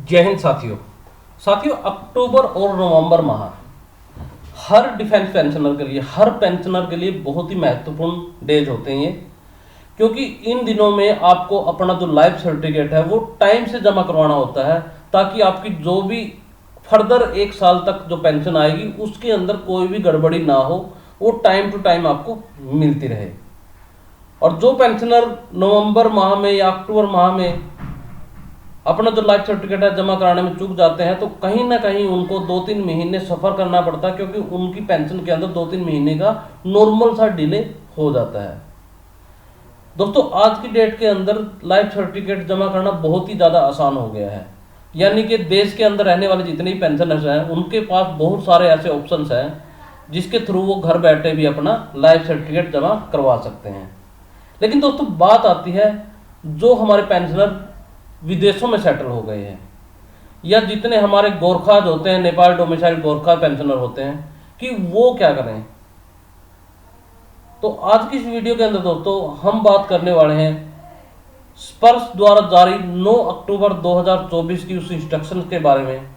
जय हिंद साथियों अक्टूबर और नवंबर माह हर डिफेंस पेंशनर के लिए, हर पेंशनर के लिए बहुत ही महत्वपूर्ण डेज होते हैं ये, क्योंकि इन दिनों में आपको अपना जो लाइफ सर्टिफिकेट है वो टाइम से जमा करवाना होता है, ताकि आपकी जो भी फर्दर 1 साल तक जो पेंशन आएगी उसके अंदर कोई भी गड़बड़ी ना हो, वो टाइम टू टाइम आपको मिलती रहे। और जो पेंशनर नवंबर माह में या अक्टूबर माह में अपना जो लाइफ सर्टिफिकेट है जमा कराने में चूक जाते हैं, तो कहीं ना कहीं उनको 2-3 महीने सफ़र करना पड़ता है, क्योंकि उनकी पेंशन के अंदर 2-3 महीने का नॉर्मल सा डिले हो जाता है। दोस्तों, आज की डेट के अंदर लाइफ सर्टिफिकेट जमा करना बहुत ही ज़्यादा आसान हो गया है। यानी कि देश के अंदर रहने वाले जितने भी पेंशनर्स हैं उनके पास बहुत सारे ऐसे ऑप्शंस हैं जिसके थ्रू वो घर बैठे भी अपना लाइफ सर्टिफिकेट जमा करवा सकते हैं। लेकिन दोस्तों, बात आती है जो हमारे पेंशनर विदेशों में सेटल हो गए हैं, या जितने हमारे गोरखाज होते हैं, नेपाल डोमिसाइल गोरखा पेंशनर होते हैं, कि वो क्या करें। तो आज की इस वीडियो के अंदर दोस्तों हम बात करने वाले हैं स्पर्श द्वारा जारी 9 अक्टूबर 2024 की उस इंस्ट्रक्शन के बारे में,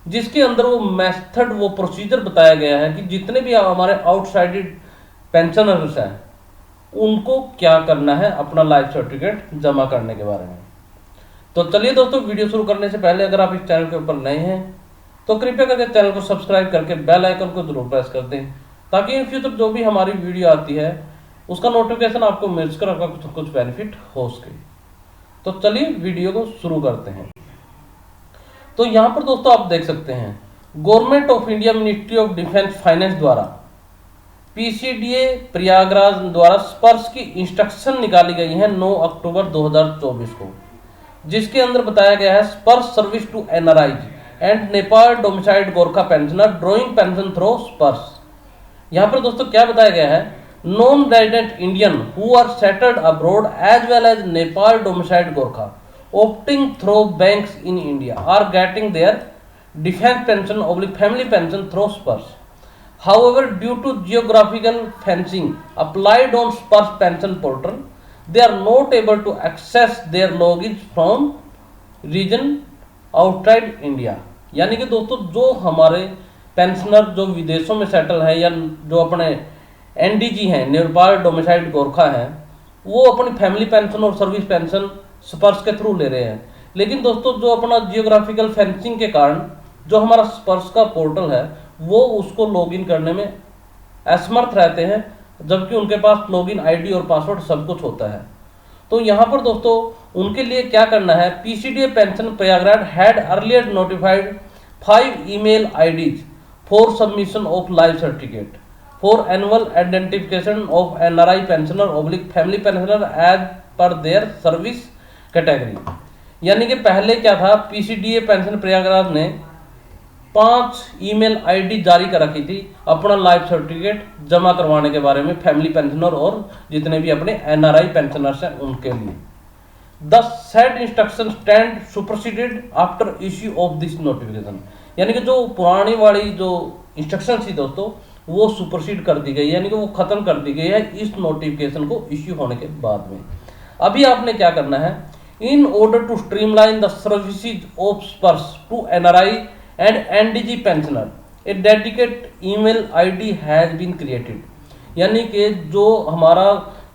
जिसके अंदर वो मेथड, वो प्रोसीजर बताया गया है कि जितने भी हमारे आउटसाइडेड पेंशनर्स हैं उनको क्या करना है अपना लाइफ सर्टिफिकेट जमा करने के बारे में। तो चलिए दोस्तों, वीडियो शुरू करने से पहले अगर आप इस चैनल के ऊपर नए हैं तो कृपया करके चैनल को सब्सक्राइब करके बेल आइकन को जरूर प्रेस कर दें, ताकि इन फ्यूचर जो भी हमारी वीडियो आती है उसका नोटिफिकेशन आपको मिल सके और आपका कुछ बेनिफिट हो सके। तो चलिए वीडियो को शुरू करते हैं। तो यहाँ पर दोस्तों आप देख सकते हैं, government of India ministry of defence finance द्वारा पीसीडीए प्रयागराज द्वारा स्पर्श की इंस्ट्रक्शन निकाली गई है 9 अक्टूबर 2024 को, जिसके अंदर बताया गया है Sparsh service to NRI and Nepal domiciled Gorkha pensioner drawing pension through Sparsh. यहाँ पर दोस्तों क्या बताया गया है, non resident Indian who are settled abroad as well as Nepal domiciled Gorkha opting through banks in India are getting their defense pension / family pension through Spurs. However, due to geographical fencing applied on Spurs pension portal, they are not able to access their logins from region outside India. यानी कि दोस्तों जो हमारे pensioner जो विदेशों में settle है या जो अपने एनडीजी हैं, नेपाल डोमिसाइल्ड गोरखा हैं, वो अपनी फैमिली पेंशन और सर्विस पेंशन स्पर्श के थ्रू ले रहे हैं। लेकिन दोस्तों जो अपना जियोग्राफिकल फेंसिंग के कारण जो हमारा स्पर्श का पोर्टल है वो उसको लॉगिन करने में असमर्थ रहते हैं, जबकि उनके पास लॉगिन आईडी और पासवर्ड सब कुछ होता है। तो यहाँ पर दोस्तों उनके लिए क्या करना है, PCDA pension Prayagraj had earlier notified 5 email IDs for submission of life certificate for annual identification of NRI pensioner / family pensioner as per their service category. यानी कि पहले क्या था, पीसीडीए पेंशन प्रयागराज ने 5 ईमेल आईडी जारी कर रखी थी अपना लाइफ सर्टिफिकेट जमा करवाने के बारे में, फैमिली पेंशनर और जितने भी अपने एनआरआई पेंशनर्स हैं उनके लिए। The said instruction stand superseded after issue of this notification. यानी कि जो पुरानी वाली जो इंस्ट्रक्शन थी दोस्तों वो सुपरसीड कर दी गई, यानी कि वो खत्म कर दी गई है इस नोटिफिकेशन को इश्यू होने के बाद में। अभी आपने क्या करना है, in order to streamline the services of Spurs to NRI and NDG pensioner, a dedicated email ID has been created। यानी कि जो हमारा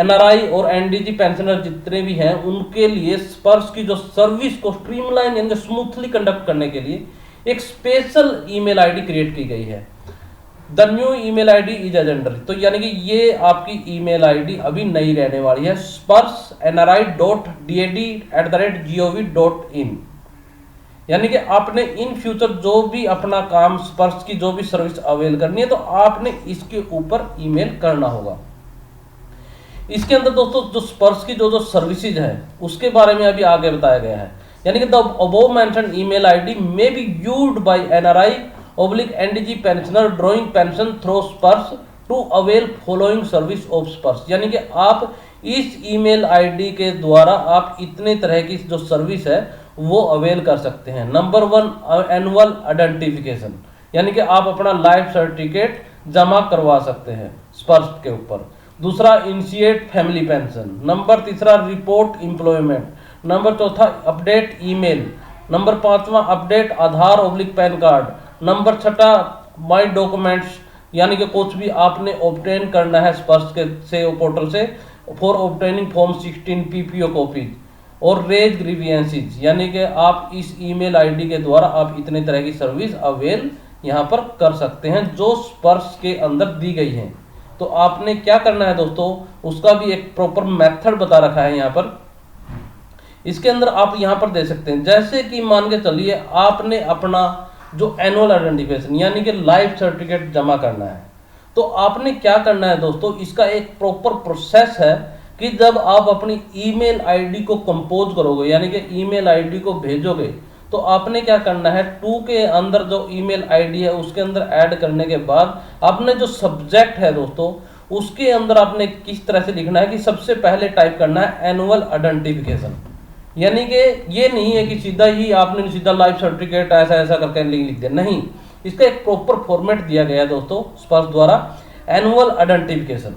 NRI और NDG पेंशनर जितने भी हैं उनके लिए स्पर्श की जो सर्विस को स्ट्रीमलाइन यानी स्मूथली कंडक्ट करने के लिए एक स्पेशल ईमेल आईडी क्रिएट की गई है। The new email ID is एजेंडर। तो यानी कि ये आपकी ईमेल आईडी अभी नई रहने वाली है, spurs.nri.dad@gov.in। यानी कि आपने इन फ्यूचर जो भी अपना काम स्पर्श की जो भी सर्विस अवेल करनी है तो आपने इसके ऊपर ईमेल करना होगा। इसके अंदर दोस्तों जो स्पर्श की जो सर्विसेज है उसके बारे में अभी आगे बताया गया है। यानी कि the above mentioned email ID may be used by NRI / NDG pensioner drawing pension through Sparsh to avail following service of Sparsh. यानी कि आप इस ईमेल आईडी के द्वारा आप इतने तरह की जो सर्विस है वो अवेल कर सकते हैं। नंबर 1 एनुअल आइडेंटिफिकेशन, यानी कि आप अपना लाइफ सर्टिफिकेट जमा करवा सकते हैं स्पर्श के ऊपर। दूसरा इनिशिएट फैमिली पेंशन। नंबर तीसरा रिपोर्ट एम्प्लॉयमेंट। नंबर चौथा अपडेट ईमेल। नंबर 5वां update Aadhaar oblique PAN card. Number 6 my documents, यानी कि कुछ भी आपने ऑब्टेन करना है स्पर्श के से पोर्टल से for obtaining form 16 PPO copies और रेज ग्रीवियंसेस, यानी कि आप इस ईमेल आईडी के द्वारा आप इतने तरह की सर्विस अवेल यहाँ पर कर सकते हैं जो स्पर्श के अंदर दी गई हैं। तो आपने क्या करना है दोस्तों, उसका भी एक प्रॉपर मेथड बता रखा है यहाँ पर। इसके अंदर आप यहाँ पर दे सकते हैं, जैसे कि मान के चलिए आपने अपना जो एनुअल आइडेंटिफिकेशन यानी कि लाइफ सर्टिफिकेट जमा करना है, तो आपने क्या करना है दोस्तों, इसका एक प्रॉपर प्रोसेस है कि जब आप अपनी ईमेल आईडी को कंपोज करोगे यानी कि ईमेल आईडी को भेजोगे, तो आपने क्या करना है, टू के अंदर जो ईमेल आईडी है उसके अंदर ऐड करने के बाद आपने जो सब्जेक्ट है दोस्तों उसके अंदर आपने किस तरह से लिखना है कि सबसे पहले टाइप करना है एनुअल आइडेंटिफिकेशन, यानी कि ये नहीं है कि सीधा ही आपने सीधा लाइफ सर्टिफिकेट ऐसा ऐसा करके लिख दिया, नहीं, इसका एक प्रॉपर फॉर्मेट दिया गया है दोस्तों स्पर्श द्वारा, एनुअल आइडेंटिफिकेशन।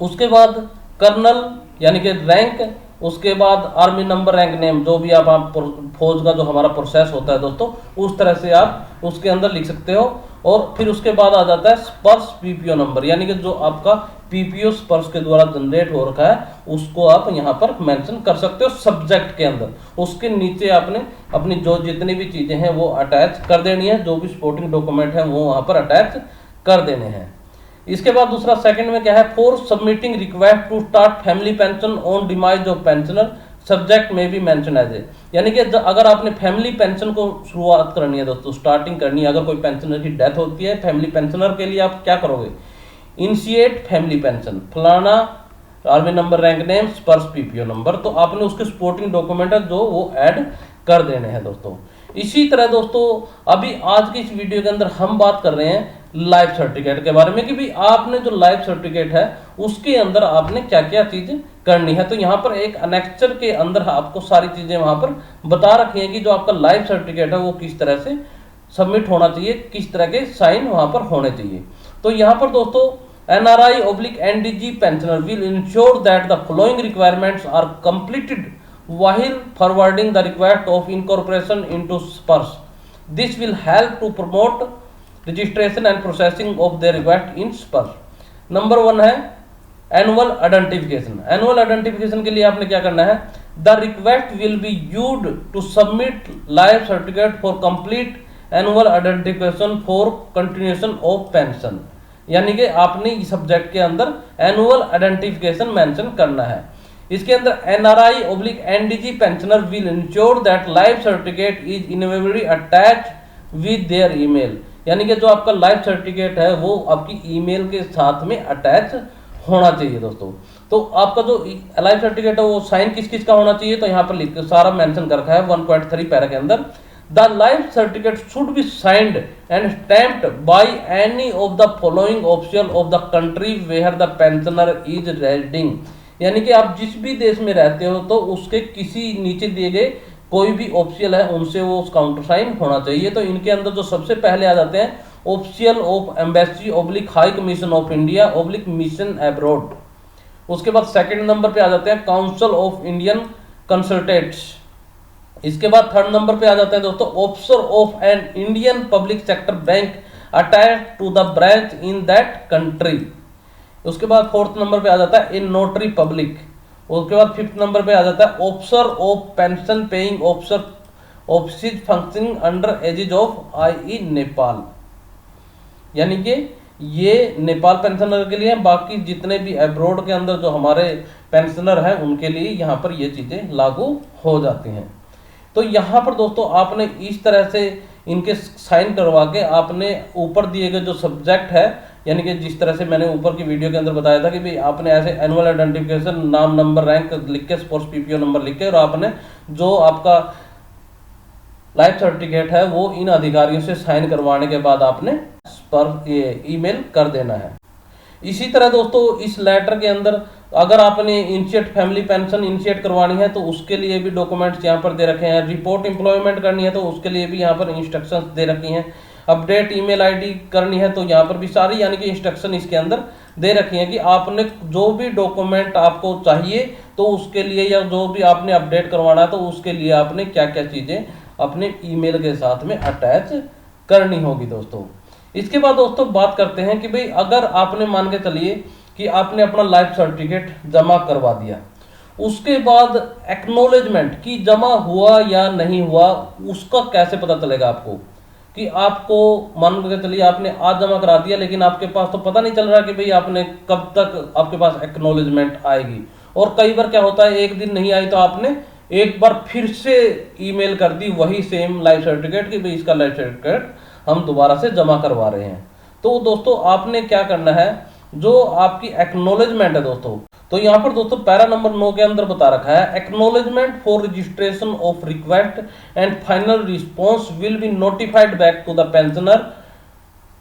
उसके बाद कर्नल यानी कि रैंक, उसके बाद आर्मी नंबर, रैंक नेम, जो भी आप फौज का जो हमारा प्रोसेस होता है दोस्तों उस तरह से आप उसके अंदर लिख सकते हो। और फिर उसके बाद आ जाता है स्पर्श पीपीओ नंबर, यानी कि जो आपका पीपीओ स्पर्श के द्वारा जनरेट हो रखा है उसको आप यहाँ पर मेंशन कर सकते हो सब्जेक्ट के अंदर। उसके नीचे आपने अपनी जो जितनी भी चीजें हैं वो अटैच कर देनी है, जो भी सपोर्टिंग डॉक्यूमेंट है वो वहाँ पर अटैच कर देने हैं। इसके बाद दूसरा सेकंड में क्या है, for submitting request to start family pension on demise of pensioner subject में भी मेंशन एज ए, यानी कि अगर आपने फैमिली पेंशन को शुरुआत करनी है दोस्तों, स्टार्टिंग करनी है, अगर कोई पेंशनर की डेथ होती है फैमिली पेंशनर के लिए आप क्या करोगे, इनिशिएट फैमिली पेंशन, फलाना आर्मी नंबर, रैंक नेम, स्पर्श पीपीओ नंबर, तो आपने उसके सपोर्टिंग डॉक्यूमेंट है जो वो ऐड कर देने हैं दोस्तों। इसी तरह दोस्तों अभी आज की इस वीडियो के अंदर हम बात कर रहे हैं लाइफ सर्टिफिकेट के बारे में कि भाई आपने जो लाइफ सर्टिफिकेट है उसके अंदर आपने क्या क्या चीजें करनी है। तो यहाँ पर एक अनेक्चर के अंदर आपको सारी चीजें वहां पर बता रखी हैं कि जो आपका लाइफ सर्टिफिकेट है वो किस तरह से सबमिट होना चाहिए, किस तरह के साइन वहां पर होने चाहिए। तो यहाँ पर दोस्तों NRI/NDG pensioner will ensure that the following requirements are completed while forwarding the request of incorporation into SPARS. This will help to promote registration and processing of their request in SPARS. Number 1 है annual identification. Annual identification के लिए आपने क्या करना है, the request will be used to submit life certificate for complete annual identification for continuation of pension, यानी कि आपने इस सब्जेक्ट के अंदर एनुअल आइडेंटिफिकेशन मेंशन करना है। इसके अंदर NRI/NDG pensioner will ensure that life certificate is inevitably attached with their email, यानी कि जो आपका लाइफ सर्टिफिकेट है वो आपकी ईमेल के साथ में अटैच होना चाहिए दोस्तों। तो आपका जो लाइफ सर्टिफिकेट है वो साइन किस किस का होना चाहिए, तो यहाँ पर लिख के सारा मेंशन कर रखा है 1.3 पैरा के अंदर। The life certificate should be signed and stamped by any of the following official of the country where the pensioner is residing, यानी कि आप जिस भी देश में रहते हो तो उसके किसी नीचे दिए गए कोई भी ऑफिशियल है उनसे वो काउंटर साइन होना चाहिए। तो इनके अंदर जो सबसे पहले आ जाते हैं official of embassy oblique high commission of India oblique mission abroad. उसके बाद सेकंड नंबर पे आ जाते हैं काउंसिल ऑफ इंडियन कंसल्टेंट्स। इसके बाद थर्ड नंबर पे आ जाता है दोस्तों officer of an Indian public sector bank attach to the branch in that country. उसके बाद फोर्थ नंबर पे आ जाता है इन नोटरी पब्लिक। उसके बाद फिफ्थ नंबर पे आ जाता है officer of pension paying officer office functioning under aegis of I Nepal, यानी कि ये नेपाल पेंशनर के लिए, बाकी जितने भी अब्रॉड के अंदर जो हमारे पेंशनर हैं उनके लिए यहाँ पर ये चीजें लागू हो जाती हैं। तो यहाँ पर दोस्तों आपने इस तरह से इनके साइन करवा के आपने ऊपर दिए गए जो सब्जेक्ट है, यानी कि जिस तरह से मैंने ऊपर की वीडियो के अंदर बताया था कि भाई आपने ऐसे एनुअल आइडेंटिफिकेशन नाम नंबर रैंक लिख के स्पोर्ट्स पीपीओ नंबर लिख के और आपने जो आपका लाइफ सर्टिफिकेट है वो इन अधिकारियों से साइन करवाने के बाद आपने पर ये ईमेल कर देना है। इसी तरह दोस्तों इस लेटर के अंदर अगर आपने इनिशिएट फैमिली पेंशन इनिशिएट करवानी है तो उसके लिए भी डॉक्यूमेंट्स यहाँ पर दे रखे हैं। रिपोर्ट एम्प्लॉयमेंट करनी है तो उसके लिए भी यहाँ पर इंस्ट्रक्शंस दे रखी हैं। अपडेट ईमेल आईडी करनी है तो यहाँ पर भी सारी यानी कि इंस्ट्रक्शन इसके अंदर दे रखी हैं कि आपने जो भी डॉक्यूमेंट आपको चाहिए तो उसके लिए या जो भी आपने अपडेट करवाना है तो उसके लिए आपने क्या क्या चीज़ें अपने ईमेल के साथ में अटैच करनी होगी दोस्तों। इसके बाद दोस्तों बात करते हैं कि भाई अगर आपने मान के चलिए कि आपने अपना लाइफ सर्टिफिकेट जमा करवा दिया, उसके बाद एक्नॉलेजमेंट कि जमा हुआ या नहीं हुआ उसका कैसे पता चलेगा आपको, कि आपको मान के चलिए आपने आज जमा करा दिया लेकिन आपके पास तो पता नहीं चल रहा कि भाई आपने कब तक आपके पास एक्नॉलेजमेंट आएगी। और कई बार क्या होता है एक दिन नहीं आई तो आपने एक बार फिर से ईमेल कर दी वही सेम लाइफ सर्टिफिकेट कि भाई इसका लाइफ सर्टिफिकेट हम दोबारा से जमा करवा रहे हैं। तो दोस्तों आपने क्या करना है, जो आपकी एक्नॉलेजमेंट है दोस्तों, तो यहाँ पर दोस्तों पैरा नंबर 9 के अंदर बता रखा है acknowledgement for registration of request and final response will be notified back to the pensioner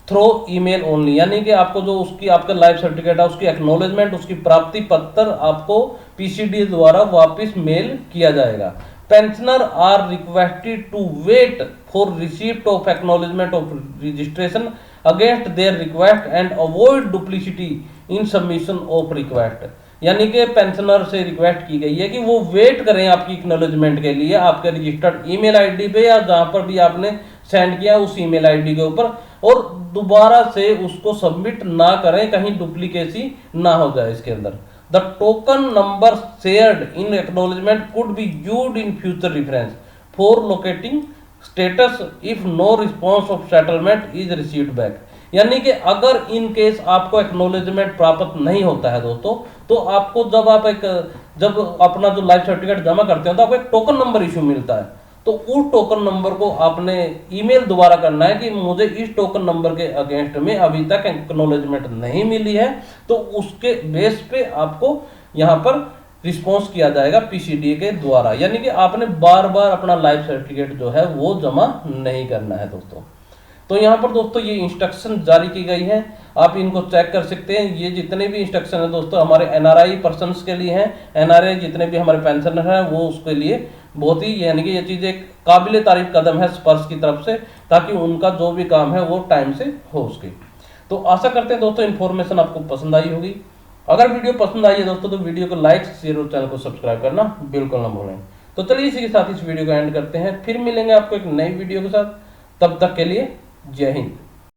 through email only. यानी कि आपको जो उसकी आपका लाइफ सर्टिफिकेट है उसकी एक्नॉलेजमेंट, उसकी प्राप्ति पत्र आपको पीसीडी द्वारा वापस मेल किया जाएगा। Pensioner are requested to wait for receipt of acknowledgement of registration against their request and avoid duplicity in submission of request. यानी कि पेंशनर से रिक्वेस्ट की गई है कि वो वेट करें आपकी एक्नॉलेजमेंट के लिए आपके रजिस्टर्ड ईमेल आईडी पे या जहां पर भी आपने सेंड किया उस ईमेल आईडी के ऊपर, और दोबारा से उसको सबमिट ना करें, कहीं डुप्लीकेसी ना हो जाए इसके अंदर। The token number shared in acknowledgement could be used in future reference for locating status if no response of settlement is received back. यानी कि अगर इन केस आपको एक्नॉलेजमेंट प्राप्त नहीं होता है दोस्तों, तो आपको जब अपना जो लाइफ सर्टिफिकेट जमा करते हैं तो आपको एक टोकन नंबर इशू मिलता है। तो उस टोकन नंबर को आपने ईमेल दोबारा करना है कि मुझे इस टोकन नंबर के अगेंस्ट में अभी तक एक्नॉलेजमेंट नहीं मिली है, तो उसके बेस पे आपको यहाँ पर रिस्पॉन्स किया जाएगा पीसीडी के द्वारा। यानी कि आपने बार बार अपना लाइफ सर्टिफिकेट जो है वो जमा नहीं करना है दोस्तों। तो यहाँ पर दोस्तों ये इंस्ट्रक्शन जारी की गई है, आप इनको चेक कर सकते हैं। ये जितने भी इंस्ट्रक्शन है दोस्तों हमारे एनआरआई पर्सन्स के लिए हैं, एनआरआई जितने भी हमारे पेंशनर हैं वो उसके लिए बहुत ही यानी कि ये चीज़ एक काबिल तारीफ कदम है स्पर्श की तरफ से, ताकि उनका जो भी काम है वो टाइम से हो सके। तो आशा करते हैं दोस्तों इन्फॉर्मेशन आपको पसंद आई होगी। अगर वीडियो पसंद आई है दोस्तों तो वीडियो को लाइक शेयर और चैनल को सब्सक्राइब करना बिल्कुल ना भूलें। तो चलिए इसी के साथ इस वीडियो को एंड करते हैं, फिर मिलेंगे आपको एक नई वीडियो के साथ। तब तक के लिए जय हिंद।